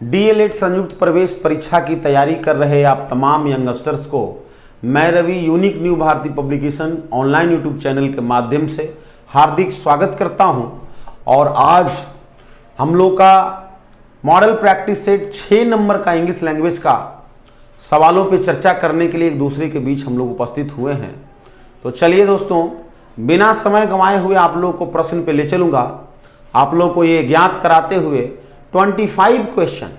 DElEd संयुक्त प्रवेश परीक्षा की तैयारी कर रहे आप तमाम यंगस्टर्स को मैं Ravi unique new Bharti publication online YouTube channel के माध्यम से हार्दिक स्वागत करता हूं। और आज हम लोग का मॉडल प्रैक्टिस सेट 6 नंबर का इंग्लिश लैंग्वेज का सवालों पे चर्चा करने के लिए एक दूसरे के बीच हम लोग उपस्थित हुए हैं। तो चलिए दोस्तों, बिना समय गंवाए हुए आप लोग को प्रश्न पे ले चलूंगा। आप लोग को ये ज्ञात कराते हुए 25 क्वेश्चन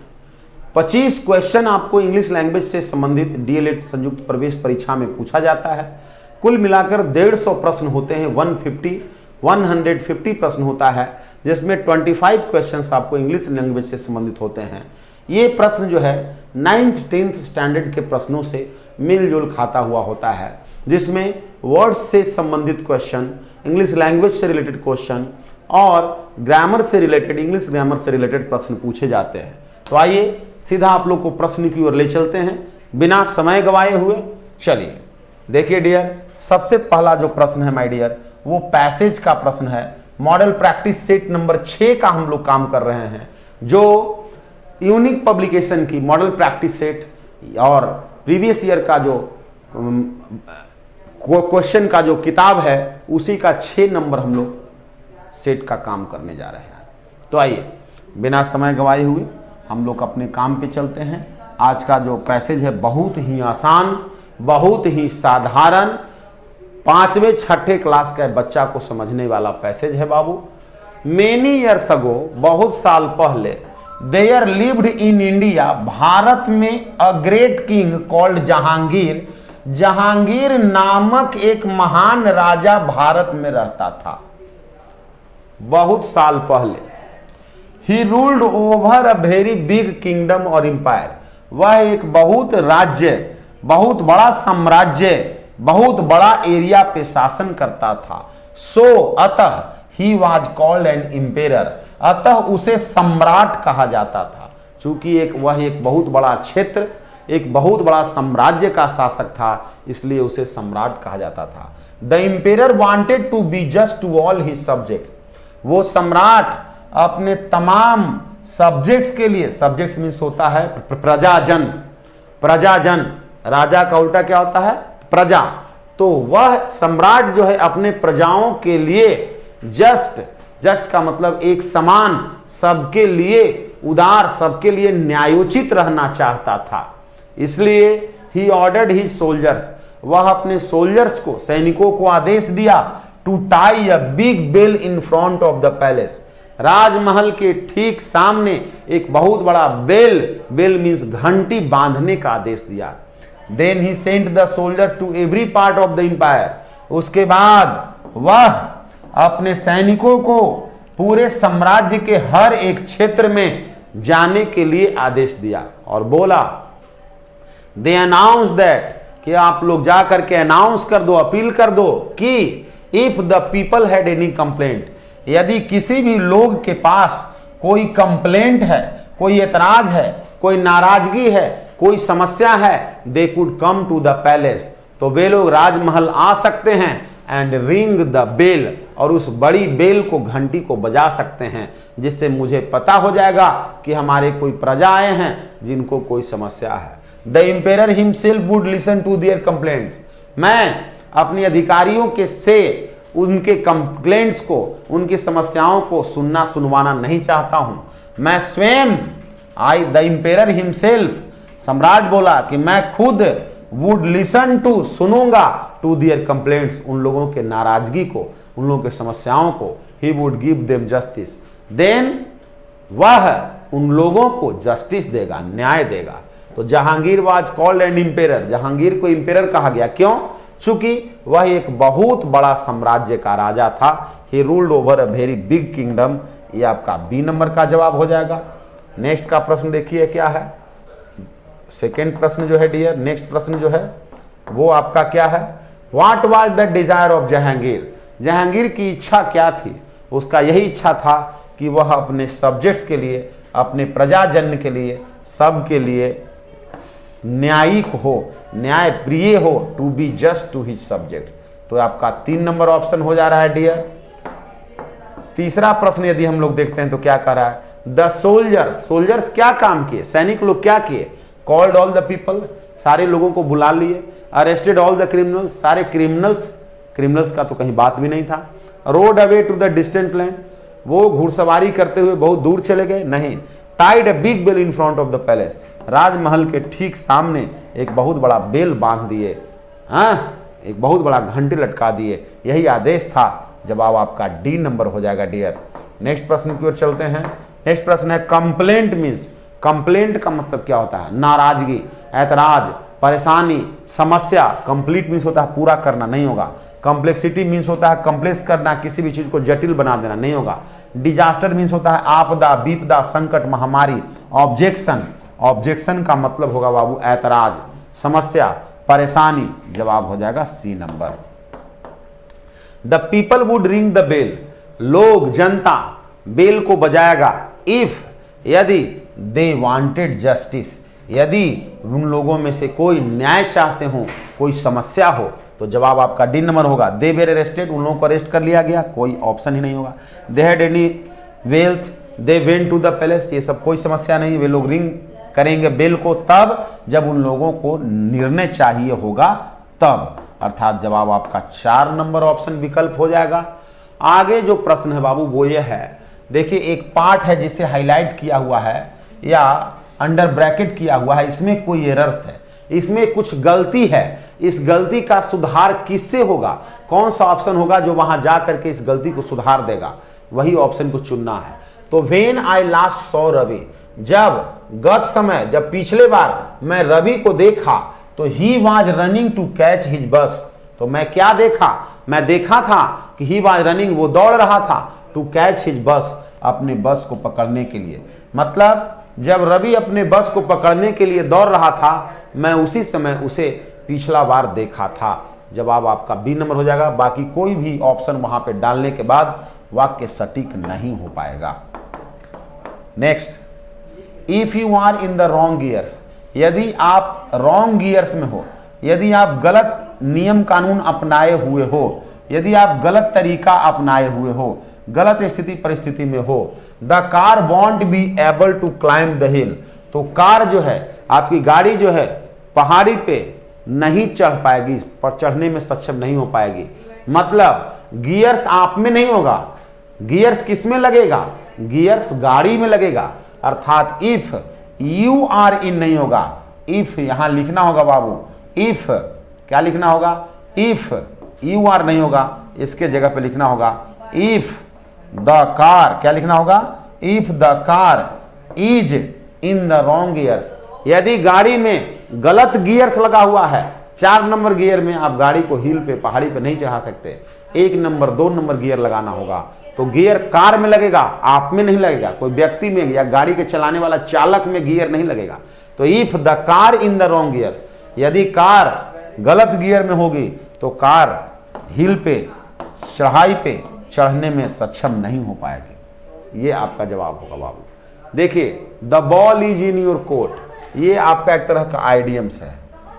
25 क्वेश्चन आपको इंग्लिश लैंग्वेज से संबंधित डीएलएड संयुक्त प्रवेश परीक्षा में पूछा जाता है। कुल मिलाकर 150 प्रश्न होते हैं, 150 प्रश्न होता है, जिसमें 25 क्वेश्चंस आपको इंग्लिश लैंग्वेज से संबंधित होते हैं। ये प्रश्न जो है 9th 10th स्टैंडर्ड के प्रश्नों से मिलजुल खाता हुआ होता है, जिसमें वर्ड्स से संबंधित क्वेश्चन, इंग्लिश लैंग्वेज से रिलेटेड क्वेश्चन और ग्रामर से रिलेटेड, इंग्लिश ग्रामर से रिलेटेड प्रश्न पूछे जाते हैं। तो आइए सीधा आप लोग को प्रश्न की ओर ले चलते हैं बिना समय गवाए हुए। चलिए देखिए डियर, सबसे पहला जो प्रश्न है माय डियर, वो पैसेज का प्रश्न है। मॉडल प्रैक्टिस सेट नंबर 6 का हम लोग काम कर रहे हैं, जो यूनिक पब्लिकेशन की मॉडल प्रैक्टिस सेट और प्रीवियस ईयर का जो क्वेश्चन का जो किताब है उसी का 6 नंबर हम लोग सेट का काम करने जा रहे हैं। तो आइए बिना समय गंवाए हुए हम लोग अपने काम पे चलते हैं। आज का जो पैसेज है बहुत ही आसान, बहुत ही साधारण, 5वें 6ठे क्लास का बच्चा को समझने वाला पैसेज है बाबू। मेनी ईयर्स अगो, बहुत साल पहले, there lived in India, Bharat में a great king called Jahangir, Jahangir नामक एक महान राजा भारत में रहता था। बहुत साल पहले he ruled over a very big kingdom और एम्पायर, वह एक बहुत राज्य, बहुत बड़ा साम्राज्य, बहुत बड़ा एरिया पे शासन करता था। सो अतः he was called an emperor, अतः उसे सम्राट कहा जाता था। चूंकि वह एक बहुत बड़ा क्षेत्र, एक बहुत बड़ा साम्राज्य का शासक था, इसलिए उसे सम्राट कहा जाता था। The emperor wanted to be just to all his subjects, वो सम्राट अपने तमाम सब्जेक्ट्स के लिए, सब्जेक्ट्स मीन्स होता है प्रजाजन, प्रजाजन, राजा का उल्टा क्या होता है? प्रजा। तो वह सम्राट जो है अपने प्रजाओं के लिए जस्ट का मतलब एक समान, सबके लिए उदार, सबके लिए न्यायोचित रहना चाहता था। इसलिए ही ऑर्डर्ड हिज सोल्जर्स, वह अपने सोल्जर्स को, सैनिकों को आदेश दिया to tie a big bell in front of the palace, राजमहल के ठीक सामने एक बहुत बड़ा बेल मीन्स घंटी बांधने का आदेश दिया। Then he sent the soldier to every part of the empire, उसके बाद वह अपने सैनिकों को पूरे साम्राज्य के हर एक क्षेत्र में जाने के लिए आदेश दिया और बोला, दे अनाउंस दैट, कि आप लोग जा करके अनाउंस कर दो, अपील कर दो कि if the people had any complaint, यदि किसी भी लोग के पास कोई कंप्लेंट है, कोई एतराज है, कोई नाराजगी है, कोई समस्या है, they could come to the palace, तो वे लोग राजमहल आ सकते हैं एंड रिंग द बेल, और उस बड़ी बेल को, घंटी को बजा सकते हैं, जिससे मुझे पता हो जाएगा कि हमारे कोई प्रजा आए हैं जिनको कोई समस्या है। The emperor himself would listen to their complaints, मैं अपने अधिकारियों के से उनके कंप्लेंट्स को, उनकी समस्याओं को सुनवाना नहीं चाहता हूं। मैं स्वयं, द एम्पेरर हिमसेल्फ, सम्राट बोला कि मैं खुद वुड लिसन टू, सुनूंगा, टू देयर कंप्लेंट्स, उन लोगों के नाराजगी को, उन लोगों के समस्याओं को। He would give them justice, then वह उन लोगों को जस्टिस देगा, न्याय देगा। तो Jahangir was called an emperor, Jahangir को एम्पेरर कहा गया, क्यों? चूंकि वह एक बहुत बड़ा साम्राज्य का राजा था। He ruled over a very big kingdom, ये आपका बी नंबर का जवाब हो जाएगा। नेक्स्ट का प्रश्न देखिए क्या है। सेकेंड प्रश्न जो है डियर, नेक्स्ट प्रश्न जो है वो आपका क्या है? What was the desire of Jahangir, Jahangir की इच्छा क्या थी? उसका यही इच्छा था कि वह अपने सब्जेक्ट्स के लिए, अपने प्रजाजन के लिए, सबके लिए न्यायिक हो, न्याय प्रिय हो, to be just to his subjects. तो आपका 3 नंबर ऑप्शन हो जा रहा है डियर। तीसरा प्रश्न यदि हम लोग देखते हैं तो क्या कह रहा है? द सोल्जर्स, सोल्जर्स क्या काम किए, सैनिक लोग क्या किए, कॉल्ड ऑल द पीपल, सारे लोगों को बुला लिए, अरेस्टेड ऑल द क्रिमिनल्स, सारे क्रिमिनल्स का तो कहीं बात भी नहीं था, rode away to the distant land, वो घुड़सवारी करते हुए बहुत दूर चले गए, नहीं, tied a big bell in front of the palace, राजमहल के ठीक सामने एक बहुत बड़ा बेल बांध दिए, हाँ, एक बहुत बड़ा घंटे लटका दिए, यही आदेश था। जवाब आपका डी नंबर हो जाएगा डियर। नेक्स्ट प्रश्न की ओर चलते हैं। नेक्स्ट प्रश्न है कंप्लेंट मीन्स, कंप्लेंट का मतलब क्या होता है, नाराजगी, ऐतराज, परेशानी, समस्या। कंप्लीट मीन्स होता है पूरा करना, नहीं होगा। कॉम्प्लेक्सिटी मीन्स होता है कॉम्प्लेक्स करना, किसी भी चीज को जटिल बना देना, नहीं होगा। डिजास्टर मीन्स होता है आपदा, विपदा, संकट, महामारी। ऑब्जेक्शन, ऑब्जेक्शन का मतलब होगा बाबू ऐतराज, समस्या, परेशानी। जवाब हो जाएगा C number. The people would ring the bell, लोग, जनता बेल को बजाएगा। इफ, यदि, दे वांटेड जस्टिस, यदि उन लोगों में से कोई न्याय चाहते हो, कोई समस्या हो, तो जवाब आपका डी नंबर होगा। दे वेर अरेस्टेड, उन लोगों को अरेस्ट कर लिया गया, कोई ऑप्शन ही नहीं होगा। They had any wealth, they went to the palace, ये सब कोई समस्या नहीं, वे लोग रिंग करेंगे बेल को तब जब उन लोगों को निर्णय चाहिए होगा तब, अर्थात जवाब आपका 4 नंबर ऑप्शन विकल्प हो जाएगा। आगे जो प्रश्न है बाबू वो ये है, देखिए एक पार्ट है जिसे हाईलाइट किया हुआ है या अंडर ब्रैकेट किया हुआ है, इसमें कोई एरर्स है, इसमें कुछ गलती है, इस गलती का सुधार किससे होगा, कौन सा ऑप्शन होगा जो वहां जा करके इस गलती को सुधार देगा, वही ऑप्शन को चुनना है। तो when I last saw Ravi, जब गत समय, जब पिछले बार मैं रवि को देखा तो he was running to catch his bus, तो मैं क्या देखा, मैं देखा था कि ही वाज रनिंग, वो दौड़ रहा था, टू कैच हिज बस, अपने बस को पकड़ने के लिए। मतलब जब रवि अपने बस को पकड़ने के लिए दौड़ रहा था, मैं उसी समय उसे पिछला बार देखा था। जवाब आपका बी नंबर हो जाएगा। बाकी कोई भी ऑप्शन वहां पे डालने के बाद वाक्य सटीक नहीं हो पाएगा। Next, if you are in the wrong gears, यदि आप रॉन्ग गियर्स में हो, यदि आप गलत नियम कानून अपनाए हुए हो, यदि आप गलत तरीका अपनाए हुए हो, गलत स्थिति परिस्थिति में हो, the car won't be able to climb the hill, तो कार जो है, आपकी गाड़ी जो है पहाड़ी पे नहीं चढ़ पाएगी, पर चढ़ने में सक्षम नहीं हो पाएगी। मतलब गियर्स आप में नहीं होगा, गियर्स किस में लगेगा, गियर्स गाड़ी में लगेगा। अर्थात इफ यू आर इन नहीं होगा, इफ यहां लिखना होगा बाबू, इफ क्या लिखना होगा, इफ यू आर नहीं होगा, इसके जगह पे लिखना होगा इफ द कार, क्या लिखना होगा, if the car is in the wrong gears, यदि गाड़ी में गलत गियर्स लगा हुआ है, 4 नंबर गियर में आप गाड़ी को हिल पे, पहाड़ी पे नहीं चढ़ा सकते, 1 नंबर 2 नंबर गियर लगाना होगा। तो गियर कार में लगेगा, आप में नहीं लगेगा, कोई व्यक्ति में या गाड़ी के चलाने वाला चालक में गियर नहीं लगेगा। तो if the car in the wrong gears, यदि कार गलत गियर में होगी तो कार हिल पे, चढ़ाई पे चढ़ने में सक्षम नहीं हो पाएगी। ये आपका जवाब होगा बाबू। देखिए, the ball is in your court, ये आपका एक तरह का आइडियम्स है,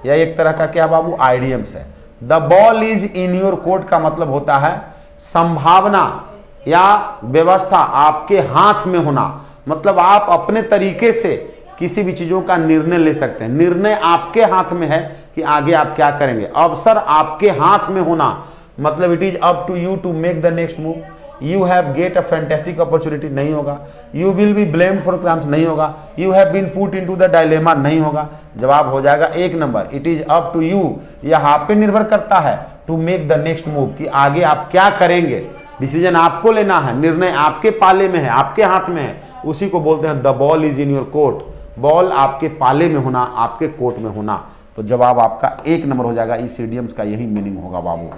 या एक तरह का क्या बाबू, आइडियम्स है। The ball is in your court का मतलब होता है संभावना या व्यवस्था आपके हाथ में होना, मतलब आप अपने तरीके से किसी भी चीजों का निर्णय ले सकते हैं। निर्णय आपके हाथ में है कि आगे आप क्या करेंगे, अवसर आपके हाथ में होना, मतलब it is up to you to make the next move, you have get a fantastic opportunity नहीं होगा, you will be blamed for crimes नहीं होगा, you have been put into the dilemma नहीं होगा। जवाब हो जाएगा 1 number, it is up to you, यह आप पे निर्भर करता है, to make the next move, कि आगे आप क्या करेंगे, डिसीजन आपको लेना है, निर्णय आपके पाले में है, आपके हाथ में है, उसी को बोलते हैं the ball is in your court, ball आपके पाले में होना, आपके कोर्ट में होना। तो जवाब आपका 1 नंबर हो जाएगा। इस इडियम्स का यही मीनिंग होगा बाबू।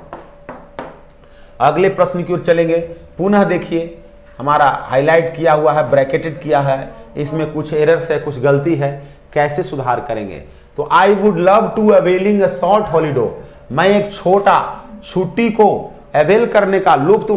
अगले प्रश्न की ओर चलेंगे। पुनः देखिए, हमारा हाईलाइट किया हुआ है, ब्रैकेटेड किया है, इसमें कुछ एरर्स है, कुछ गलती है, कैसे सुधार करेंगे। तो I would love to availing a short holiday, मैं एक छोटा छुट्टी को अवेल करने का, लुत्फ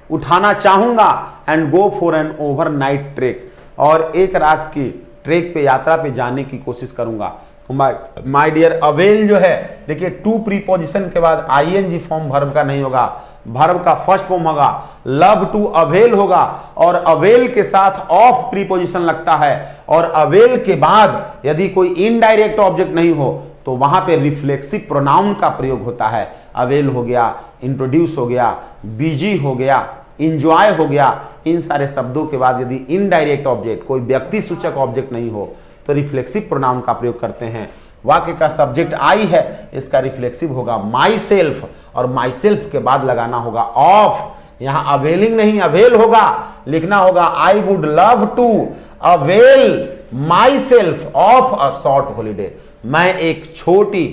उठाना चाहूंगा, and go for an overnight trek, और एक रात की ट्रेक पे, यात्रा पे जाने की कोशिश करूंगा। तो माय डियर, अवेल जो है, देखिए टू प्रीपोजिशन के बाद आईएनजी फॉर्म वर्ब का नहीं होगा, वर्ब का फर्स्ट फॉर्म होगा, लव टू अवेल होगा, और अवेल के साथ ऑफ प्रीपोजिशन लगता है, और अवेल के बाद यदि कोई इनडायरेक्ट ऑब्जेक्ट नहीं हो तो वहां पे रिफ्लेक्सिव प्रोनाउन का प्रयोग होता है। अवेल हो गया, इंट्रोड्यूस हो गया, बिजी हो गया, इंजॉय हो गया। इन सारे शब्दों के बाद यदि इनडायरेक्ट ऑब्जेक्ट, कोई व्यक्ति सूचक ऑब्जेक्ट नहीं हो तो रिफ्लेक्सिव प्रोनाउन का प्रयोग करते हैं। वाक्य का सब्जेक्ट आई है, इसका रिफ्लेक्सिव होगा माई सेल्फ, और माई सेल्फ के बाद लगाना होगा ऑफ। यहां अवेलिंग नहीं, अवेल होगा, लिखना होगा I would love to avail myself of a short holiday. मैं एक छोटी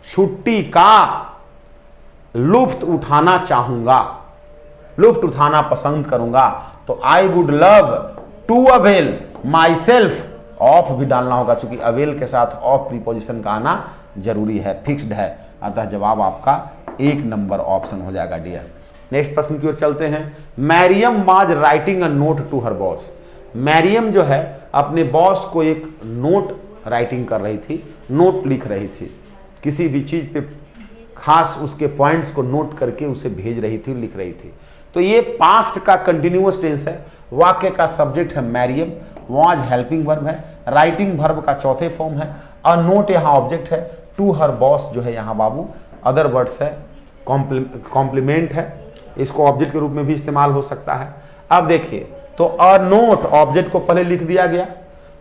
छुट्टी का लुफ्त उठाना चाहूंगा, लुफ्त उठाना पसंद करूंगा। तो I would love to avail myself, of भी डालना होगा, चूंकि अवेल के साथ ऑफ प्रीपोजिशन का आना जरूरी है, फिक्स्ड है। अतः जवाब आपका 1 नंबर ऑप्शन हो जाएगा डियर। नेक्स्ट प्रश्न की ओर चलते हैं। Mariam was writing a note to her boss. Mariam जो है अपने बॉस को एक नोट राइटिंग कर रही थी, नोट लिख रही थी, किसी भी चीज पे खास उसके पॉइंट्स को नोट करके उसे भेज रही थी, लिख रही थी। तो ये पास्ट का कंटिन्यूअस टेंस है। वाक्य का सब्जेक्ट है मैरियम, वाज हेल्पिंग वर्ब है, राइटिंग वर्ब का चौथे फॉर्म है, अ नोट यहाँ ऑब्जेक्ट है, टू हर बॉस जो है यहाँ बाबू अदर वर्ड्स है, कॉम्प्लीमेंट है, इसको ऑब्जेक्ट के रूप में भी इस्तेमाल हो सकता है। अब देखिए, तो अ नोट ऑब्जेक्ट को पहले लिख दिया गया,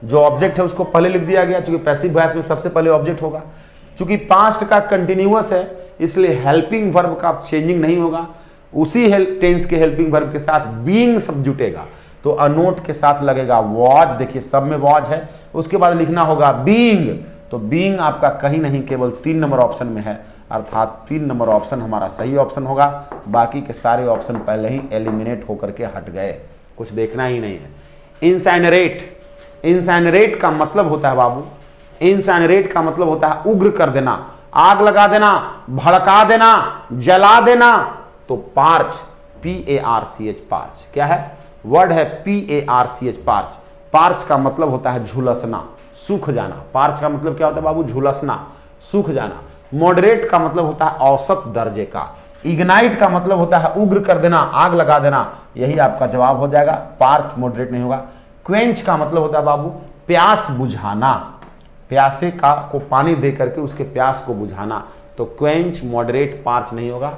जो ऑब्जेक्ट है उसको पहले लिख दिया गया, क्योंकि पैसिव वॉइस में सबसे पहले ऑब्जेक्ट होगा। चूंकि पास्ट का कंटिन्यूअस है इसलिए हेल्पिंग वर्ब का चेंजिंग नहीं होगा, उसी टेंस के हेल्पिंग वर्ब के साथ बीइंग सब जुटेगा। तो अ नोट के साथ लगेगा वॉज, देखिए सब में वॉज है, उसके बाद लिखना होगा बीइंग। तो बीइंग आपका कहीं नहीं केवल 3 नंबर ऑप्शन में है, अर्थात 3 नंबर ऑप्शन हमारा सही ऑप्शन होगा। बाकी के सारे ऑप्शन पहले ही एलिमिनेट होकर के हट गए, कुछ देखना ही नहीं है। इंसैनरेट, इंसैनरेट का मतलब होता है बाबू, इंसैनरेट का मतलब होता है उग्र कर देना, आग लगा देना, भड़का देना, जला देना। तो पार्च, PARCH, पार्च क्या है? वर्ड है PARCH, पार्च। पार्च का मतलब होता है झुलसना, सूख जाना। पार्च का मतलब क्या होता है बाबू? झुलसना, सूख जाना। मॉडरेट का मतलब होता है औसत दर्जे का। इग्नाइट का मतलब होता है उग्र कर देना, आग लगा देना। यही आपका जवाब हो जाएगा, पार्च मॉडरेट नहीं होगा। क्वेंच का मतलब होता है बाबू प्यास बुझाना, प्यासे का को पानी दे करके उसके प्यास को बुझाना। तो क्वेंच मॉडरेट पार्च नहीं होगा।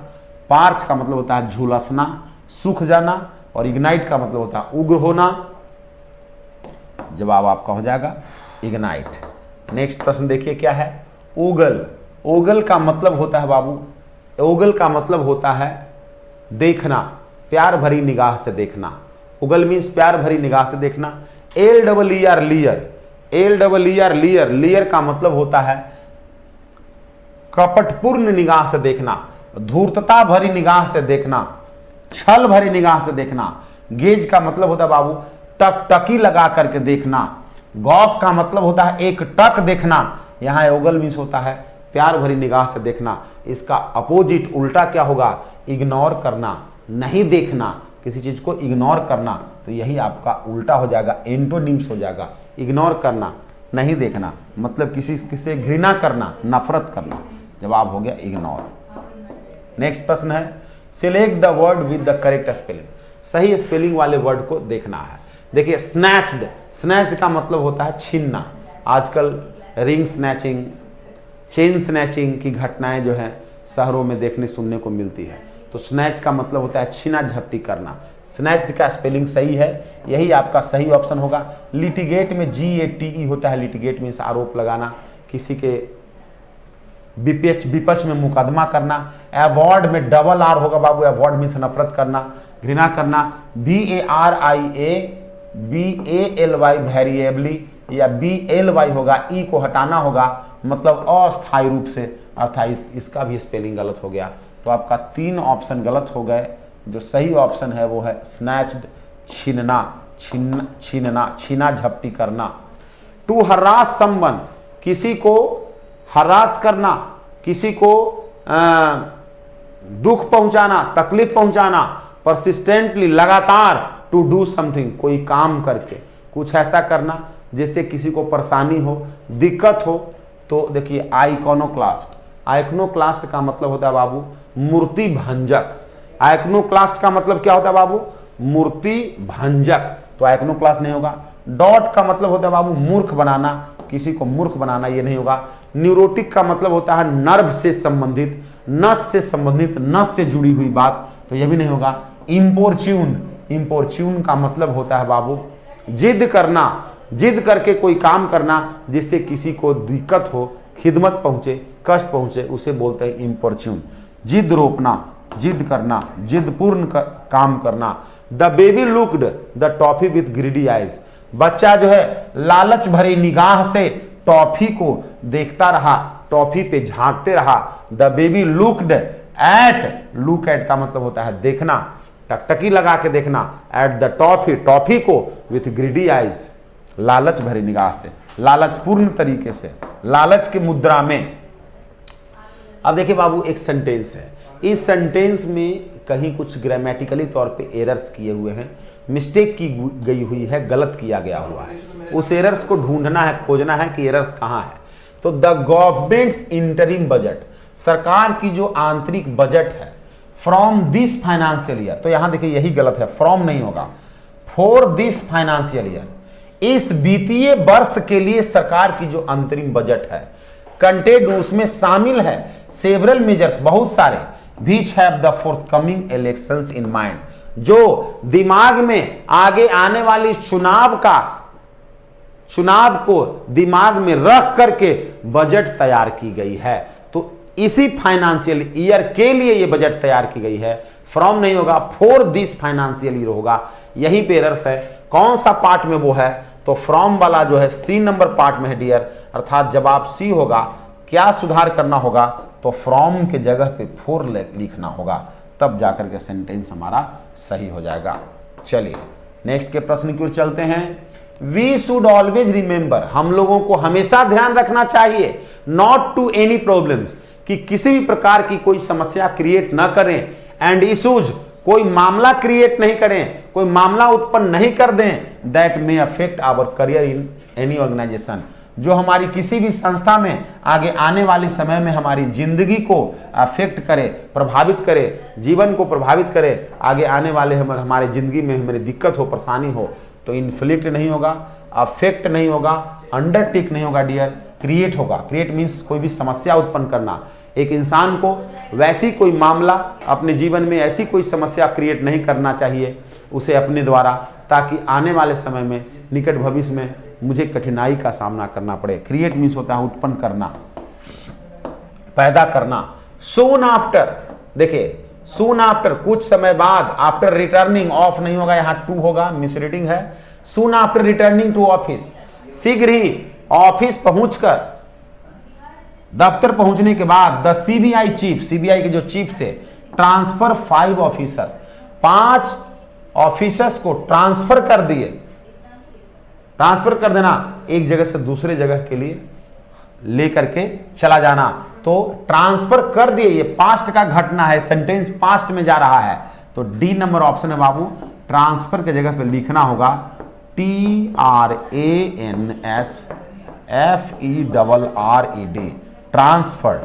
पार्च का मतलब होता है झुलसना, सूख जाना, और इग्नाइट का मतलब होता है उग्र होना। जवाब आपका हो जाएगा इग्नाइट। नेक्स्ट प्रश्न देखिए क्या है, ओगल। ओगल का मतलब होता है बाबू, ओगल का मतलब होता है देखना, प्यार भरी निगाह से देखना। ओगल मीन्स प्यार भरी निगाह से देखना। LEER, लियर, LEER, लियर, लियर का मतलब होता है कपटपूर्ण निगाह से देखना, धूर्तता भरी निगाह से देखना, छल भरी निगाह से देखना। गेज का मतलब होता है बाबू टकटकी लगा करके देखना। गौक का मतलब होता है एक टक देखना। यहाँ ओगल मीन्स होता है प्यार भरी निगाह से देखना। इसका अपोजिट उल्टा क्या होगा? इग्नोर करना, नहीं देखना, किसी चीज को इग्नोर करना। तो यही आपका उल्टा हो जाएगा, एंटोनिम्स हो जाएगा। इग्नोर करना, नहीं देखना, मतलब किसी से घृणा करना, नफरत करना। जवाब हो गया इग्नोर। नेक्स्ट प्रश्न है, select the word with the correct spelling. सही स्पेलिंग वाले वर्ड को देखना है। देखिए स्नैच्ड, स्नैच्ड का मतलब होता है छीनना। आजकल रिंग स्नैचिंग, चेन स्नैचिंग की घटनाएं जो है शहरों में देखने सुनने को मिलती है। तो स्नैच का मतलब होता है छीना झपटी करना। स्नैच का स्पेलिंग सही है, यही आपका सही ऑप्शन होगा। लिटिगेट में GATE होता है, लिटिगेट मीन्स आरोप लगाना, किसी के विपक्ष में मुकदमा करना। अवॉर्ड में डबल R होगा बाबू, अवॉर्ड मीन्स नफरत करना, घृणा करना। BARIABALY वेरिएबली, या BLY होगा, E को हटाना होगा, मतलब अस्थायी रूप से, अर्थात इसका भी स्पेलिंग गलत हो गया। तो आपका 3 ऑप्शन गलत हो गए। जो सही ऑप्शन है वो है स्नैच्ड, छीनना, छीनना, छीना झपटी करना। टू हरास समवन, किसी को हरास करना, किसी को दुख पहुंचाना, तकलीफ पहुंचाना। परसिस्टेंटली, लगातार। टू डू समथिंग, कोई काम करके कुछ ऐसा करना जिससे किसी को परेशानी हो, दिक्कत हो। तो देखिए आइकोनोक्लास्ट, आइकोनोक्लास्ट का मतलब होता है बाबू मूर्ति भंजक। आइकनोक्लास्ट का मतलब क्या होता है बाबू? मूर्ति भंजक, तो आइकनोक्लास्ट नहीं होगा। डॉट का मतलब होता है बाबू मूर्ख बनाना, किसी को मूर्ख बनाना, ये नहीं होगा। न्यूरोटिक का मतलब होता है नर्व से संबंधित, नस से संबंधित, नस से जुड़ी हुई बात, तो यह भी नहीं होगा। इम्पोर्च्यून, इम्पोर्च्यून का मतलब होता है बाबू जिद करना, जिद करके कोई काम करना जिससे किसी को दिक्कत हो, खिदमत पहुंचे, कष्ट पहुंचे, उसे बोलते हैं इम्पोर्च्यून। जिद रोकना, जिद करना, जिद पूर्ण काम करना। The baby looked the toffee with greedy eyes, बच्चा जो है लालच भरी निगाह से टॉफी को देखता रहा, टॉफी पे झांकते रहा। The baby looked at, look at का मतलब होता है देखना, टकटकी लगा के देखना, एट द टॉफी, टॉफी को, विथ ग्रीडी आइज, लालच भरी निगाह से, लालचपूर्ण तरीके से, लालच की मुद्रा में। अब देखिए बाबू एक सेंटेंस है, इस सेंटेंस में कहीं कुछ ग्रामेटिकली तौर पे एरर्स किए हुए हैं, मिस्टेक की गई हुई है, गलत किया गया हुआ है। उस एरर्स को ढूंढना है, खोजना है कि एरर्स कहां है। तो द गवर्नमेंट्स इंटरिम बजट, सरकार की जो आंतरिक बजट है, फ्रॉम दिस फाइनेंशियल ईयर, तो यहां देखिए यही गलत है, फ्रॉम नहीं होगा, फॉर दिस फाइनेंशियल ईयर, इस वित्तीय वर्ष के लिए सरकार की जो अंतरिम बजट है, कंटेंट उसमें शामिल है सेवरल मेजर्स, बहुत सारे, which have the forthcoming elections in mind, जो दिमाग में आगे आने वाली चुनाव को दिमाग में रख करके बजट तैयार की गई है। तो इसी फाइनेंशियल ईयर के लिए यह बजट तैयार की गई है, फ्रॉम नहीं होगा, फॉर दिस फाइनेंशियल ईयर होगा। यही पे एरर्स है, कौन सा पार्ट में वो है, तो फ्रॉम वाला जो है सी नंबर पार्ट में है डियर, अर्थात जब आप सी होगा क्या सुधार करना होगा, तो फ्रॉम के जगह पे फॉर लिखना होगा, तब जाकर के सेंटेंस हमारा सही हो जाएगा। चलिए नेक्स्ट के प्रश्न की ओर चलते हैं। वी शुड ऑलवेज रिमेंबर, हम लोगों को हमेशा ध्यान रखना चाहिए, नॉट टू एनी प्रॉब्लम्स, कि किसी भी प्रकार की कोई समस्या क्रिएट ना करें, एंड इशूज, कोई मामला क्रिएट नहीं करें, कोई मामला उत्पन्न नहीं कर दें, that may affect our career in any organisation, जो हमारी किसी भी संस्था में आगे आने वाले समय में हमारी जिंदगी को अफेक्ट करे, प्रभावित करे, जीवन को प्रभावित करे, आगे आने वाले हमारे जिंदगी में हमारी दिक्कत हो, परेशानी हो, तो इन्फ्लिक्ट नहीं होगा, अफेक्ट नहीं होगा, अंडरटेक नहीं होगा डियर, क्रिएट होगा। क्रिएट मीन्स कोई भी समस्या उत्पन्न करना। एक इंसान को वैसी कोई मामला अपने जीवन में, ऐसी कोई समस्या क्रिएट नहीं करना चाहिए उसे अपने द्वारा, ताकि आने वाले समय में, निकट भविष्य में मुझे कठिनाई का सामना करना पड़े। क्रिएट मीन्स होता है उत्पन्न करना, पैदा करना। सून आफ्टर, देखिए सून आफ्टर, कुछ समय बाद, आफ्टर रिटर्निंग, ऑफ नहीं होगा, यहां टू होगा, मिसरीडिंग है। Soon after returning to office, शीघ्र ही ऑफिस पहुंचकर, दफ्तर पहुंचने के बाद, द सीबीआई चीफ, सीबीआई के जो चीफ थे, ट्रांसफर 5 ऑफिसर्स, 5 ऑफिसर्स को ट्रांसफर कर दिए। ट्रांसफर कर देना, एक जगह से दूसरे जगह के लिए लेकर के चला जाना, तो ट्रांसफर कर दिए, ये पास्ट का घटना है, सेंटेंस पास्ट में जा रहा है, तो डी नंबर ऑप्शन है बाबू। ट्रांसफर के जगह पे लिखना होगा TRANSFERRED, ट्रांसफर।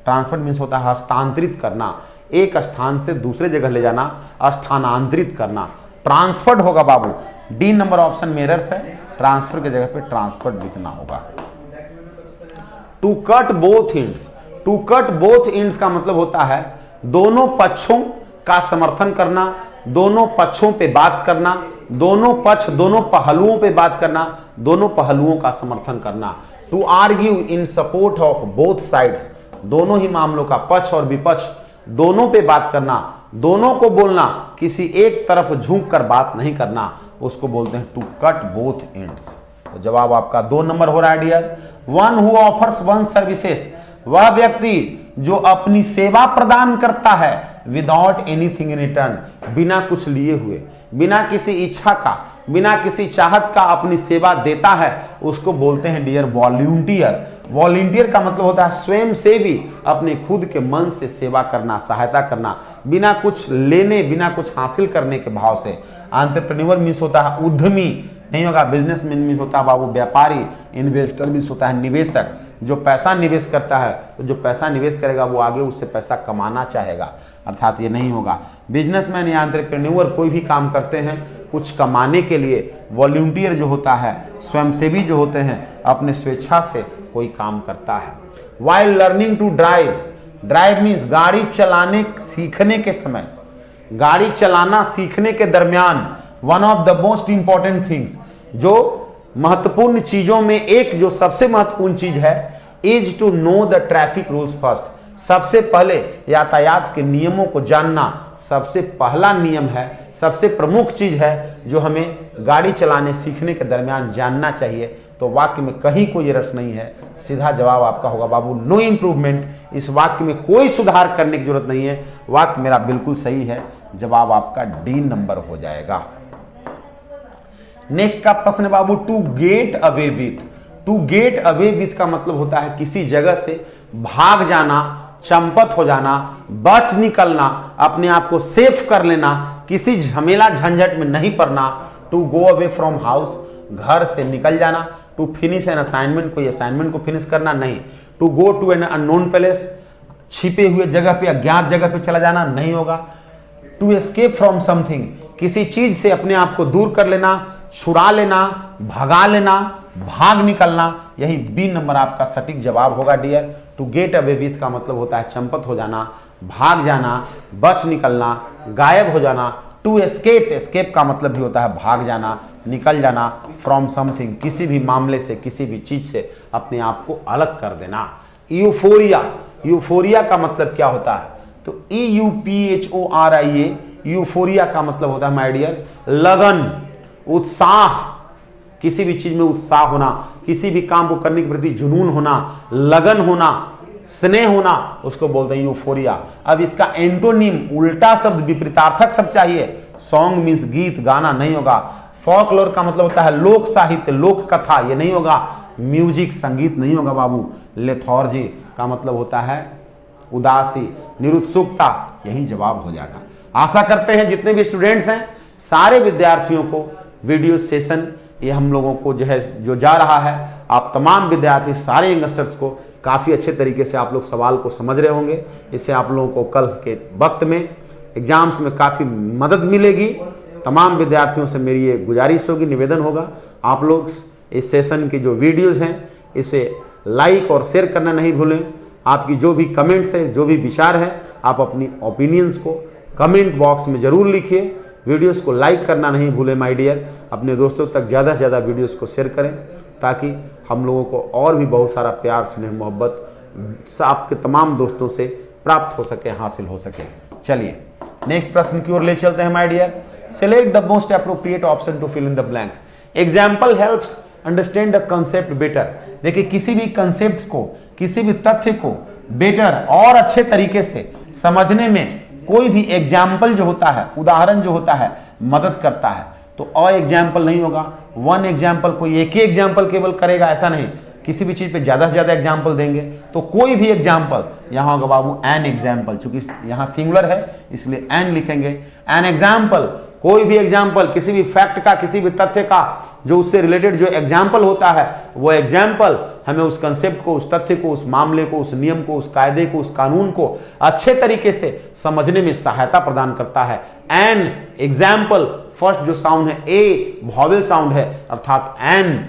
ट्रांसफर मीन्स होता है हस्तांतरित करना, एक स्थान से दूसरे जगह ले जाना, स्थानांतरित करना, ट्रांसफर्ड होगा बाबू। डी नंबर ऑप्शन में एरर्स है, ट्रांसफर के जगह पे ट्रांसफर्ड लिखना होगा। To cut both ends, to cut both ends का मतलब होता है दोनों पक्षों का समर्थन करना, दोनों पक्षों पे बात करना, दोनों पक्ष, दोनों पहलुओं पे बात करना, दोनों पहलुओं का समर्थन करना। To argue in support of both sides, दोनों ही मामलों का, पक्ष और विपक्ष दोनों पे बात करना, दोनों को बोलना, किसी एक तरफ झुक कर बात नहीं करना, उसको बोलते हैं टू कट बोथ एंड्स। तो जवाब आपका 2 नंबर हो रहा है dear. One who offers one services, वह व्यक्ति जो अपनी सेवा प्रदान करता है विदाउट एनीथिंग इन रिटर्न, बिना कुछ लिए हुए, बिना किसी इच्छा का, बिना किसी चाहत का अपनी सेवा देता है, उसको बोलते हैं डियर वॉलंटियर। वॉलंटियर का मतलब होता है स्वयं सेवी, अपने खुद के मन से सेवा करना, सहायता करना, बिना कुछ लेने, बिना कुछ हासिल करने के भाव से। एंटरप्रेन्योर मीन्स होता है उद्यमी, नहीं होगा बिजनेसमैन मीन्स होता है बाबू व्यापारी। इन्वेस्टर मीन्स होता है निवेशक, जो पैसा निवेश करता है, तो जो पैसा निवेश करेगा वो आगे उससे पैसा कमाना चाहेगा। अर्थात ये नहीं होगा। बिजनेसमैन या एंटरप्रेन्योर कोई भी काम करते हैं कुछ कमाने के लिए। वॉलंटियर जो होता है, स्वयंसेवी जो होते हैं, अपने स्वेच्छा से कोई काम करता है। While learning to drive, drive means गाड़ी चलाने सीखने के समय, गाड़ी चलाना सीखने के दरमियान one of the most important things, जो महत्वपूर्ण चीजों में एक जो सबसे महत्वपूर्ण चीज है, is to know the traffic rules first. सबसे पहले यातायात के नियमों को जानना सबसे पहला नियम है, सबसे प्रमुख चीज है जो हमें गाड़ी चलाने सीखने के दरमियान जानना चाहिए। तो वाक्य में कहीं कोई एरर्स नहीं है, सीधा जवाब आपका होगा बाबू नो इंप्रूवमेंट। इस वाक्य में कोई सुधार करने की जरूरत नहीं है, वाक्य मेरा बिल्कुल सही है, जवाब आपका डी नंबर हो जाएगा। नेक्स्ट का प्रश्न है बाबू to get away with. To get away with का मतलब होता है किसी जगह से भाग जाना, चंपत हो जाना, बच निकलना, अपने आप को सेफ कर लेना, किसी झमेला झंझट में नहीं पड़ना। To go away from house, घर से निकल जाना। टू फिनिश एन असाइनमेंट, कोई असाइनमेंट को फिनिश करना नहीं। To go to an unknown place, छिपे हुए जगह पे, अज्ञात जगह पे चला जाना नहीं होगा। टू एस्केप फ्रॉम समथिंग, किसी चीज से अपने आप को दूर कर लेना, छुड़ा लेना, भगा लेना, भाग निकलना। यही बी नंबर आपका सटीक जवाब होगा dear. To get away with का मतलब होता है चंपत हो जाना, भाग जाना, बच निकलना, गायब हो जाना। टू एस्केप, एस्केप का मतलब भी होता है भाग जाना, निकल जाना। फ्रॉम समथिंग, किसी भी मामले से, किसी भी चीज से अपने आप को अलग कर देना। यूफोरिया, यूफोरिया का मतलब क्या होता है? तो EUPHORIA, यूफोरिया का मतलब होता है माय डियर लगन, उत्साह, किसी भी चीज में उत्साह होना, किसी भी काम को करने के प्रति जुनून होना, लगन होना, स्नेह होना, उसको बोलते हैं यूफोरिया। अब इसका एंटोनिम, उल्टा शब्द, विपरीतार्थक शब्द चाहिए। सॉन्ग मीन्स गीत, गाना नहीं होगा। फोकलोर का मतलब होता है लोक साहित्य, लोक कथा, ये नहीं होगा। म्यूजिक, संगीत नहीं होगा बाबू। लेथॉर्जी का मतलब होता है उदासी, निरुत्सुकता, यही जवाब हो जाएगा। आशा करते हैं जितने भी स्टूडेंट्स हैं सारे विद्यार्थियों को वीडियो सेशन ये हम लोगों को जो जा रहा है, आप तमाम विद्यार्थी, सारे यंगस्टर्स को काफ़ी अच्छे तरीके से आप लोग सवाल को समझ रहे होंगे। इससे आप लोगों को कल के वक्त में एग्जाम्स में काफ़ी मदद मिलेगी। तमाम विद्यार्थियों से मेरी ये गुजारिश होगी, निवेदन होगा, आप लोग इस सेशन की जो वीडियोज़ हैं इसे लाइक और शेयर करना नहीं भूलें। आपकी जो भी कमेंट्स है, जो भी विचार है, आप अपनी ओपिनियंस को कमेंट बॉक्स में ज़रूर लिखिए। वीडियोस को लाइक करना नहीं भूलें माय डियर। अपने दोस्तों तक ज़्यादा से ज़्यादा वीडियोस को शेयर करें ताकि हम लोगों को और भी बहुत सारा प्यार, स्नेह, मोहब्बत आपके तमाम दोस्तों से प्राप्त हो सके, हासिल हो सके। चलिए नेक्स्ट प्रश्न की ओर ले चलते हैं my dear. Select the most appropriate option to fill in the blanks. Example helps understand the concept better. देखिए किसी भी कंसेप्ट को, किसी भी तथ्य को बेटर और अच्छे तरीके से समझने में कोई भी एग्जाम्पल जो होता है, उदाहरण जो होता है, मदद करता है। तो अ एग्जाम्पल नहीं होगा, वन एग्जाम्पल, कोई एक ही एग्जाम्पल केवल करेगा ऐसा नहीं, किसी भी चीज पे ज्यादा से ज्यादा एग्जाम्पल देंगे। तो कोई भी एग्जाम्पल, यहां होगा बाबू एन एग्जाम्पल, चूंकि यहां सिंगुलर है इसलिए एन लिखेंगे। एन एग्जाम्पल, कोई भी एग्जाम्पल, किसी भी फैक्ट का, किसी भी तथ्य का जो उससे रिलेटेड जो एग्जाम्पल होता है, वो एग्जाम्पल हमें उस कंसेप्ट को, उस तथ्य को, उस मामले को, उस नियम को, उस कायदे को, उस कानून को अच्छे तरीके से समझने में सहायता प्रदान करता है। एन एग्जाम्पल, फर्स्ट जो साउंड है ए वॉवेल साउंड है, अर्थात एन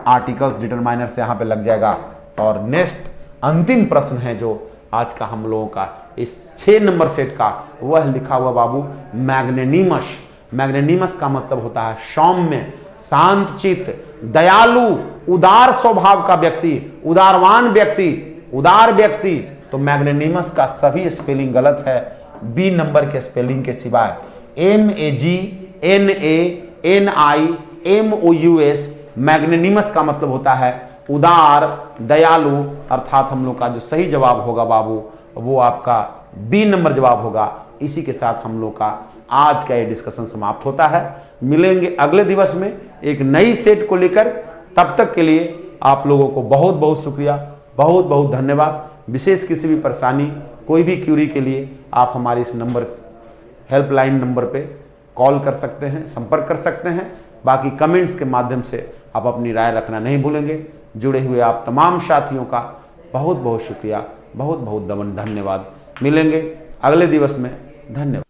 आर्टिकल्स डिटरमाइनर से यहां पे लग जाएगा। और नेक्स्ट अंतिम प्रश्न है जो आज का हम लोगों का इस 6 नंबर सेट का, वह लिखा हुआ बाबू मैग्नेनिमस। मैग्नेनिमस का मतलब होता है सौम्य, शांत चित्त, दयालु, उदार स्वभाव का व्यक्ति, उदारवान व्यक्ति, उदार व्यक्ति। तो मैग्नेनिमस का सभी स्पेलिंग गलत है बी नंबर के स्पेलिंग के सिवाय। MAGNANIMOUS, मैग्नेनिमस का मतलब होता है उदार, दयालु, अर्थात हम लोग का जो सही जवाब होगा बाबू वो आपका बी नंबर जवाब होगा। इसी के साथ हम लोग का आज का ये डिस्कशन समाप्त होता है। मिलेंगे अगले दिवस में एक नई सेट को लेकर। तब तक के लिए आप लोगों को बहुत बहुत शुक्रिया, बहुत बहुत धन्यवाद। विशेष किसी भी परेशानी, कोई भी क्यूरी के लिए आप हमारे इस नंबर, हेल्पलाइन नंबर पे कॉल कर सकते हैं, संपर्क कर सकते हैं। बाकी कमेंट्स के माध्यम से आप अपनी राय रखना नहीं भूलेंगे। जुड़े हुए आप तमाम साथियों का बहुत बहुत शुक्रिया, बहुत बहुत धन्यवाद। मिलेंगे अगले दिवस में। धन्यवाद।